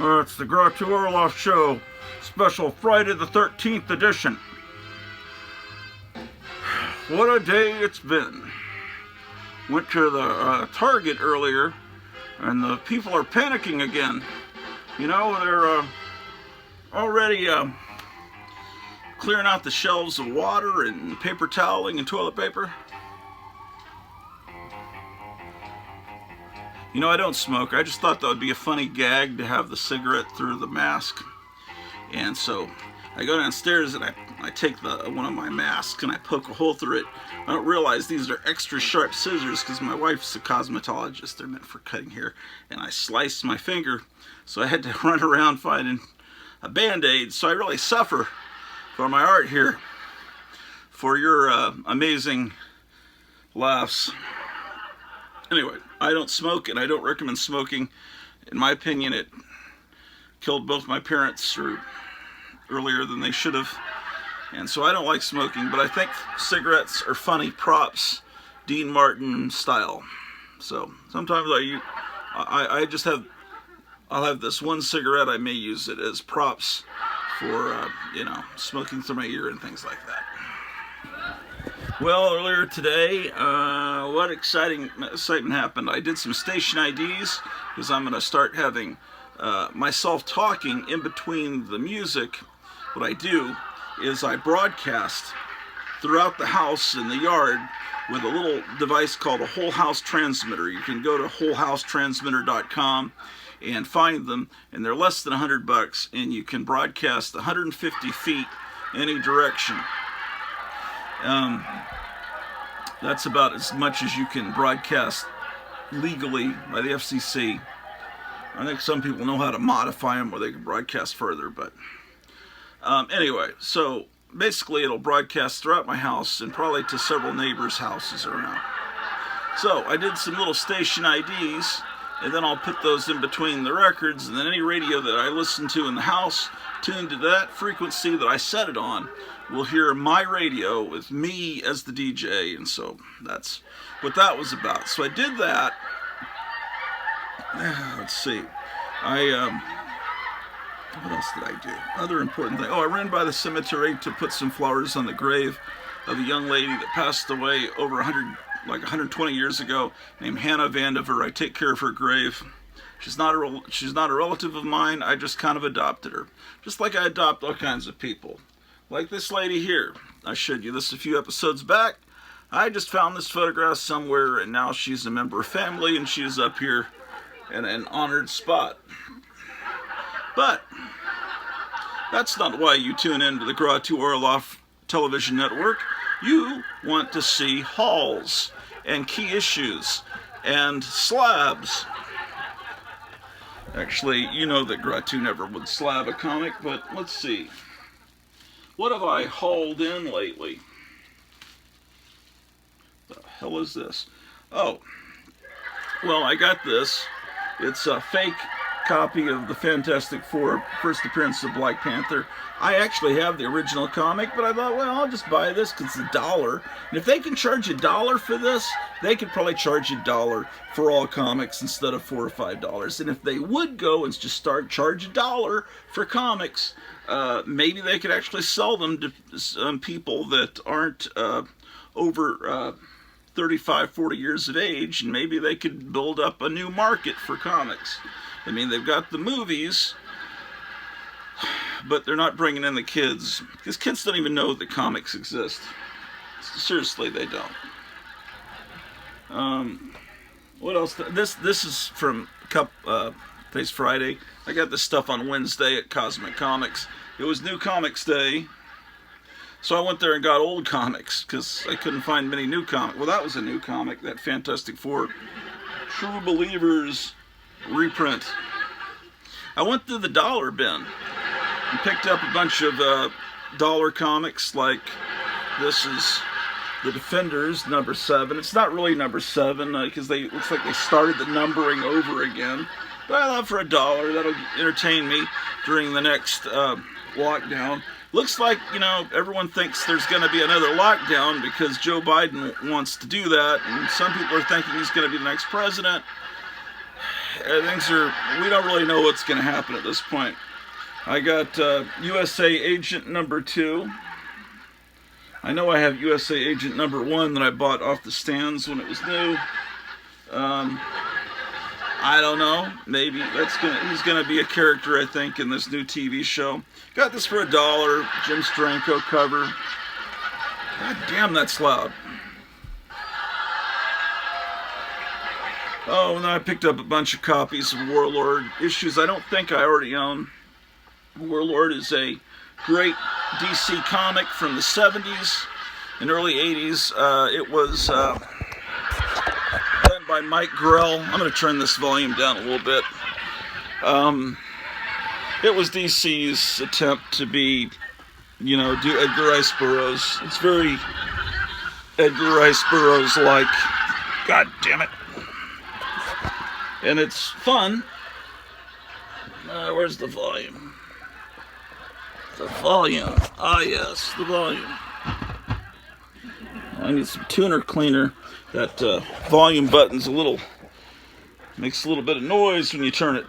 It's the Grottu Orloff Show, special Friday the 13th edition. What a day it's been. Went to the Target earlier, and the people are panicking again. You know, they're already clearing out the shelves of water and paper toweling and toilet paper. You know, I don't smoke. I just thought that would be a funny gag to have the cigarette through the mask. And so I go downstairs and I take one of my masks and I poke a hole through it. I don't realize these are extra sharp scissors because my wife's a cosmetologist. They're meant for cutting hair. And I sliced my finger, so I had to run around finding a Band-Aid. So I really suffer for my art here, for your amazing laughs. Anyway, I don't smoke and I don't recommend smoking. In my opinion, it killed both my parents earlier than they should have. And so I don't like smoking, but I think cigarettes are funny props, Dean Martin style. So sometimes I'll have this one cigarette. I may use it as props for, smoking through my ear and things like that. Well, earlier today, what excitement happened? I did some station IDs because I'm going to start having myself talking in between the music. What I do is I broadcast throughout the house and the yard with a little device called a whole house transmitter. You can go to wholehousetransmitter.com and find them, and they're less than $100, and you can broadcast 150 feet any direction. That's about as much as you can broadcast legally by the FCC. I think some people know how to modify them where they can broadcast further, but anyway, so basically it'll broadcast throughout my house and probably to several neighbors' houses around. So I did some little station IDs, and then I'll put those in between the records, and then any radio that I listen to in the house, tuned to that frequency that I set it on, will hear my radio with me as the DJ. And so that's what that was about. So I did that. Let's see. What else did I do? Other important thing. Oh, I ran by the cemetery to put some flowers on the grave of a young lady that passed away over 120 years ago, named Hannah Vandiver. I take care of her grave. She's not a relative of mine. I just kind of adopted her, just like I adopt all kinds of people. Like this lady here. I showed you this a few episodes back. I just found this photograph somewhere, and now she's a member of family, and she's up here in an honored spot. But that's not why you tune into the Grottu Orloff television network. You want to see hauls and key issues and slabs. Actually, you know that Grottu never would slab a comic, but let's see. What have I hauled in lately? The hell is this? Oh, well, I got this. It's a fake copy of the Fantastic Four first appearance of Black Panther. I actually have the original comic, but I thought, well, I'll just buy this because it's $1. And if they can charge $1 for this, they could probably charge $1 for all comics instead of $4 or $5. And if they would go and just charge $1 for comics, maybe they could actually sell them to some people that aren't over 35, 40 years of age, and maybe they could build up a new market for comics. I mean, they've got the movies, but they're not bringing in the kids, because kids don't even know that comics exist. Seriously, they don't. What else? This is from today's Friday. I got this stuff on Wednesday at Cosmic Comics. It was New Comics Day, so I went there and got old comics because I couldn't find many new comics. Well, that was a new comic, that Fantastic Four True Believers reprint. I went through the dollar bin and picked up a bunch of dollar comics. Like this is the Defenders number 7. It's not really number 7 because it looks like they started the numbering over again. But I thought for $1 that'll entertain me during the next lockdown. Looks like, everyone thinks there's going to be another lockdown because Joe Biden wants to do that, and some people are thinking he's going to be the next president. we don't really know what's going to happen at this point. I got USA Agent number 2. I know I have USA Agent number 1 that I bought off the stands when it was new. I don't know. Maybe he's gonna be a character, I think, in this new TV show. Got this for $1. Jim Steranko cover. God damn, that's loud. Oh, and then I picked up a bunch of copies of Warlord issues I don't think I already own. Warlord is a great DC comic from the 70s and early 80s. It was done by Mike Grell. I'm going to turn this volume down a little bit. It was DC's attempt to be, do Edgar Rice Burroughs. It's very Edgar Rice Burroughs-like. God damn it. And it's fun. Where's the volume? The volume. Ah, yes, the volume. I need some tuner cleaner. That volume button's makes a little bit of noise when you turn it.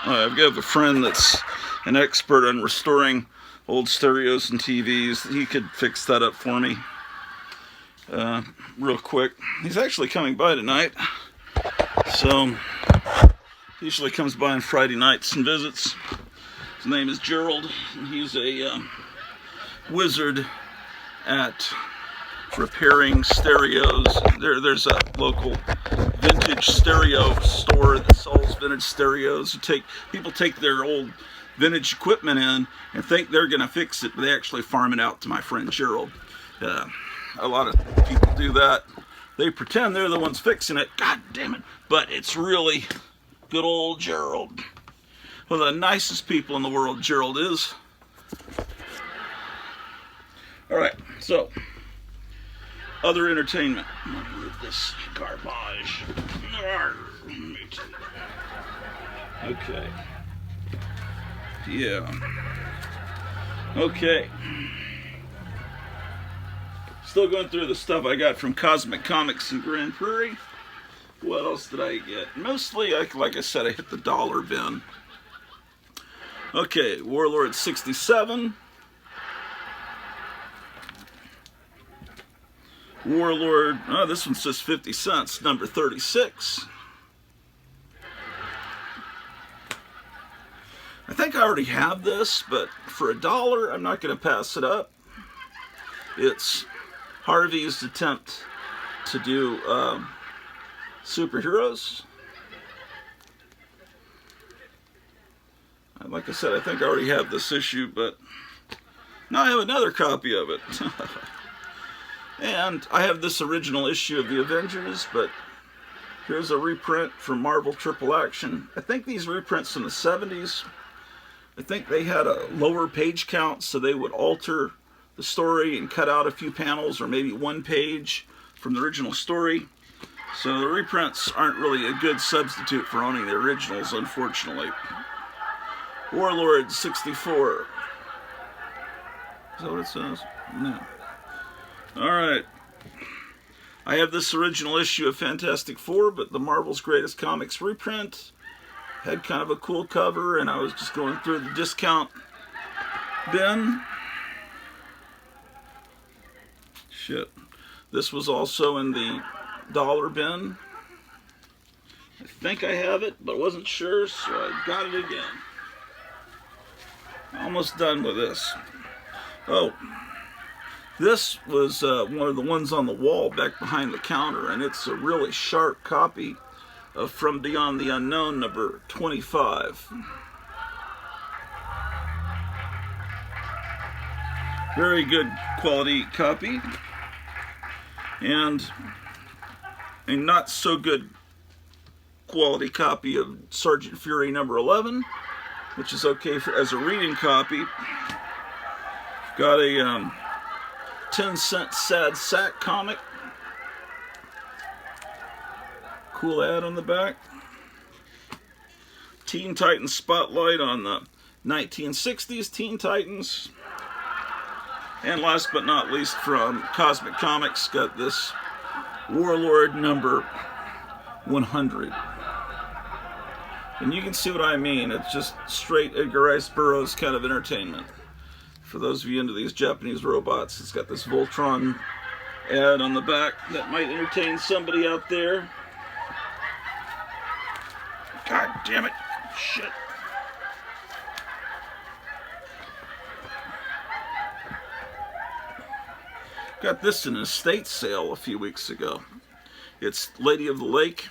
I've got a friend that's an expert on restoring old stereos and TVs. He could fix that up for me real quick. He's actually coming by tonight. So, he usually comes by on Friday nights and visits. His name is Gerald. And he's a wizard at repairing stereos. There's a local vintage stereo store that sells vintage stereos. People take their old vintage equipment in and think they're going to fix it, but they actually farm it out to my friend Gerald. A lot of people do that. They pretend they're the ones fixing it. God damn it. But it's really good old Gerald. One of the nicest people in the world, Gerald is. Alright, so other entertainment. I'm gonna move this garbage. Okay. Yeah. Okay. Still going through the stuff I got from Cosmic Comics in Grand Prairie. What else did I get? Mostly, like I said, I hit the dollar bin. Okay, Warlord 67. Warlord, oh, this one says 50 cents, number 36. I think I already have this, but for $1, I'm not going to pass it up. It's Harvey's attempt to do superheroes. Like I said, I think I already have this issue, but now I have another copy of it. And I have this original issue of the Avengers, but here's a reprint from Marvel Triple Action. I think these reprints in the 70s, I think they had a lower page count, so they would alter the story and cut out a few panels or maybe one page from the original story. So the reprints aren't really a good substitute for owning the originals, unfortunately. Warlord 64. Is that what it says? No. Alright. I have this original issue of Fantastic Four, but the Marvel's Greatest Comics reprint had kind of a cool cover, and I was just going through the discount bin. Shit. This was also in the dollar bin. I think I have it, but wasn't sure, so I got it again. Almost done with this. Oh, this was one of the ones on the wall back behind the counter, and it's a really sharp copy of From Beyond the Unknown, number 25. Very good quality copy, and a not so good quality copy of Sergeant Fury number 11, which is okay as a reading copy. Got a 10-cent Sad Sack comic. Cool ad on the back. Teen Titans Spotlight on the 1960s Teen Titans. And last but not least, from Cosmic Comics, got this Warlord number 100. And you can see what I mean. It's just straight Edgar Rice Burroughs kind of entertainment. For those of you into these Japanese robots, it's got this Voltron ad on the back that might entertain somebody out there. God damn it. Shit. Got this in an estate sale a few weeks ago. It's Lady of the Lake.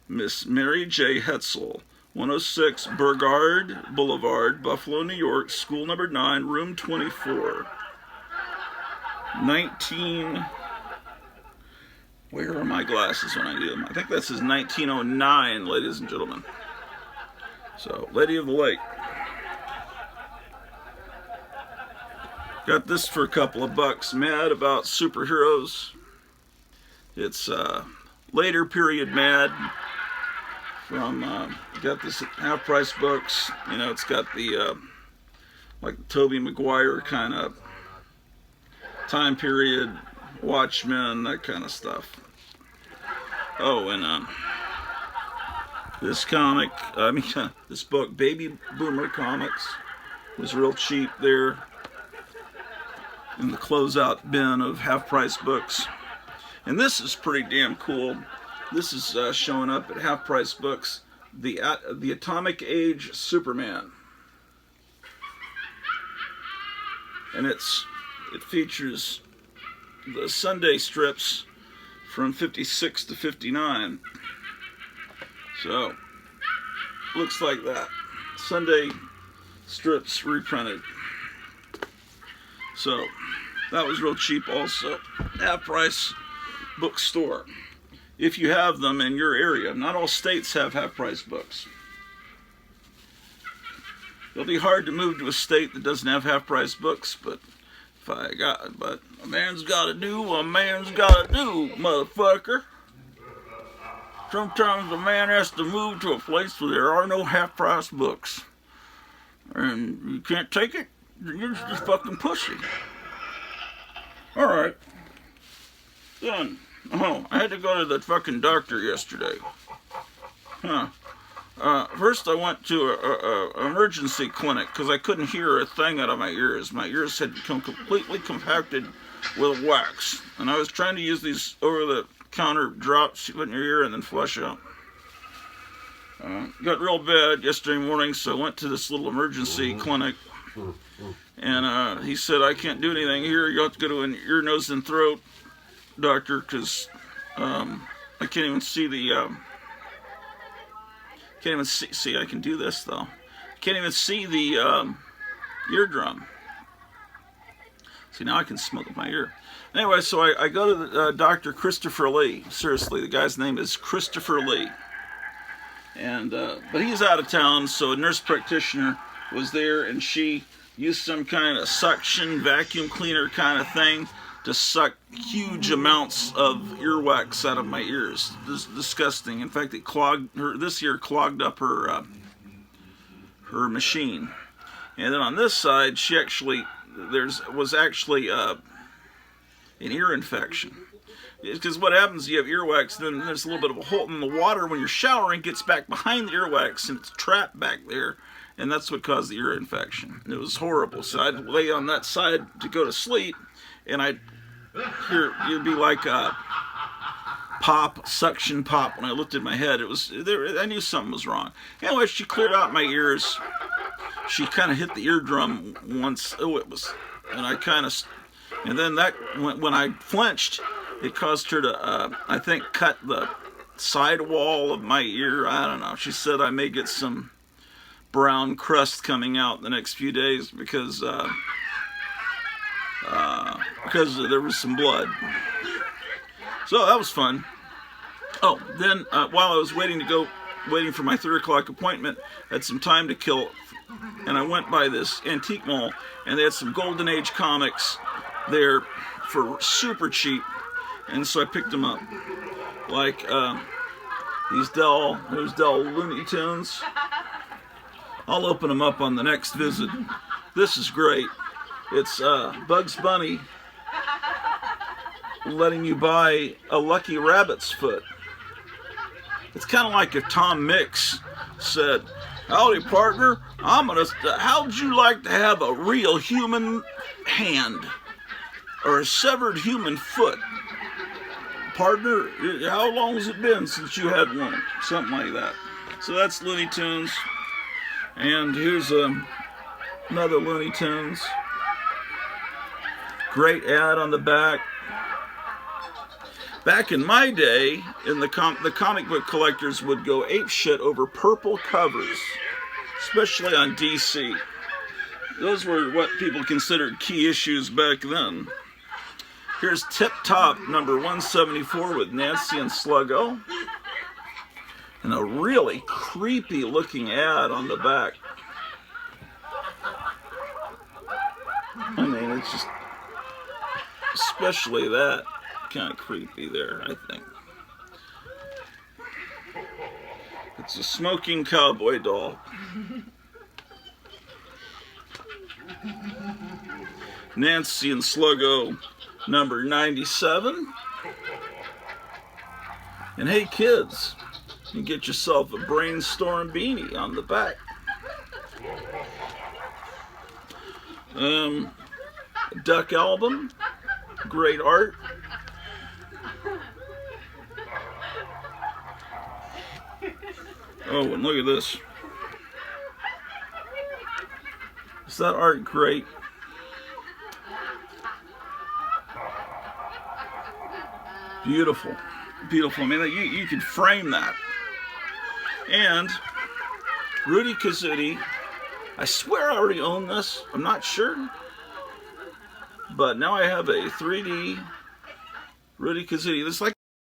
Miss Mary J. Hetzel, 106 Burgard Boulevard, Buffalo, New York, school number 9, room 24. 19... Where are my glasses when I need them? I think this is 1909, ladies and gentlemen. So, Lady of the Lake. Got this for a couple of bucks. Mad about superheroes. It's later period Mad. From got this at Half Price Books. You know, it's got the like the Tobey Maguire kind of time period, Watchmen, that kind of stuff. Oh, and this comic, this book, Baby Boomer Comics, was real cheap there in the closeout bin of Half Price Books. And this is pretty damn cool. This is showing up at Half Price Books, the Atomic Age Superman, and it features the Sunday strips from 56 to 59. So looks like that. Sunday strips reprinted. So that was real cheap also. Half Price Bookstore. If you have them in your area. Not all states have half-price books. It'll be hard to move to a state that doesn't have half-price books, but a man's gotta do what a man's gotta do, motherfucker. Sometimes a man has to move to a place where there are no half-price books. And you can't take it, you're just fucking pussy. Alright. Done. Oh, I had to go to the fucking doctor yesterday. First I went to an emergency clinic because I couldn't hear a thing out of my ears. My ears had become completely compacted with wax. And I was trying to use these over-the-counter drops you put in your ear and then flush out. Got real bad yesterday morning, so I went to this little emergency clinic. And he said, I can't do anything here. You have to go to an ear, nose, and throat doctor because I can't even see the can't even see I can do this though. Can't even see the eardrum. See, now I can smoke with my ear. Anyway, so I go to the Dr. Christopher Lee. Seriously, the guy's name is Christopher Lee. And but he's out of town, so a nurse practitioner was there, and she used some kind of suction vacuum cleaner kind of thing to suck huge amounts of earwax out of my ears. This is disgusting. In fact, it clogged up her her machine. And then on this side, she actually was actually an ear infection. Because what happens, you have earwax, then there's a little bit of a hole in the water when you're showering, gets back behind the earwax, and it's trapped back there. And that's what caused the ear infection. It was horrible. So I'd lay on that side to go to sleep, and I'd hear, it'd be like a pop, suction pop. When I lifted my head, it was there. I knew something was wrong. Anyway, she cleared out my ears. She kind of hit the eardrum once. Oh, it was, and I kind of, and then that when I flinched, it caused her to, I think, cut the side wall of my ear. I don't know. She said I may get some brown crust coming out the next few days because there was some blood. So that was fun. Oh, then while I was waiting for my 3 o'clock appointment, I had some time to kill, and I went by this antique mall, and they had some Golden Age comics there for super cheap, and so I picked them up. Like those Dell Looney Tunes. I'll open them up on the next visit. This is great. It's Bugs Bunny letting you buy a lucky rabbit's foot. It's kind of like if Tom Mix said, "Howdy, partner, how'd you like to have a real human hand or a severed human foot? Partner, how long has it been since you had one?" Something like that. So that's Looney Tunes. And here's another Looney Tunes. Great ad on the back. Back in my day, the comic book collectors would go apeshit over purple covers, especially on DC. Those were what people considered key issues back then. Here's Tip Top number 174 with Nancy and Sluggo. And a really creepy looking ad on the back. I mean, it's just, especially that, kind of creepy there, I think. It's a smoking cowboy doll. Nancy and Sluggo number 97. And hey kids, you get yourself a Brainstorm beanie on the back. Duck album, great art. Oh, and look at this. Is that art great? Beautiful. Beautiful. I mean, you could frame that. And Rudy Kazootie, I swear I already own this. I'm not sure. But now I have a 3D Rudy Kazootie. This is like